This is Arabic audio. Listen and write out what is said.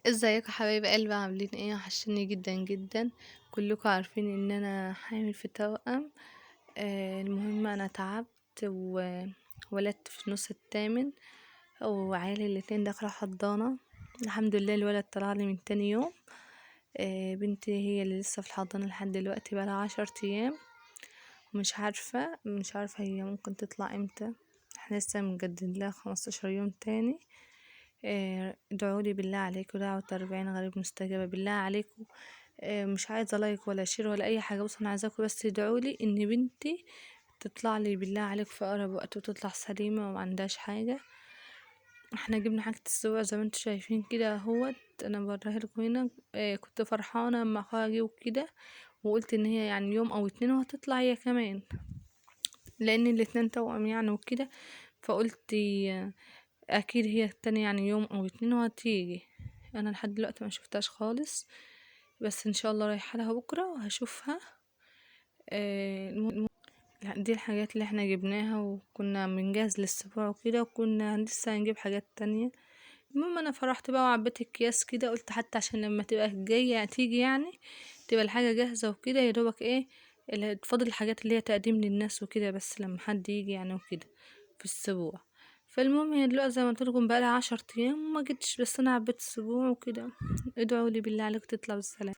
ازيكم يا حبايب قلبي، عاملين ايه؟ وحشني جدا جدا. كلكم عارفين ان انا حامل في توأم. المهم انا تعبت وولدت في نص الثامن، وعيالي الاتنين داخله حضانه. الحمد لله الولد طلع لي من تاني يوم. بنتي هي اللي لسه في الحضانه لحد دلوقتي، بقى لها 10 ايام. مش عارفه هي ممكن تطلع امتى. احنا لسه مجدد لها 15 يوم تاني. ادعولي بالله عليكم، دعوة 40 غريب مستجابة بالله عليكم. مش عايزة لايك ولا شير ولا أي حاجة. بص أنا عايزاكم بس تدعولي إن بنتي تطلع لي بالله عليكم في أقرب وقت، وتطلع سليمة وما عندهاش حاجة. احنا جبنا حاجة السبوع زي ما انتوا شايفين كده اهوت. أنا بوريها لكم هنا. كنت فرحانة لما أخوها جه وكده، وقلت إن هي يعني يوم أو اتنين وهتطلع هي كمان، لأن الاتنين توأم يعني وكده. فقلت اكيد هي التانية يعني يوم او اتنين وهتيجي. انا لحد دلوقتي ما شفتهاش خالص، بس ان شاء الله رايحه لها بكره وهشوفها. دي الحاجات اللي احنا جبناها، وكنا بنجهز للسبوع وكده، وكنا لسه هنجيب حاجات تانية. المهم انا فرحت بقى وعبيت الكياس كده، قلت حتى عشان لما تبقى جايه تيجي يعني تبقى الحاجه جاهزه وكده، يا دوبك ايه اللي تفضل الحاجات اللي هي تقديم للناس وكده، بس لما حد يجي يعني وكده في السبوع. فالمهم هي دلوقتي زي ما قلت لكم بقى لها 10 ايام وما جتش، بس انا عبيت السبوع وكده. ادعوا لي بالله عليك تطلع بالسلامه.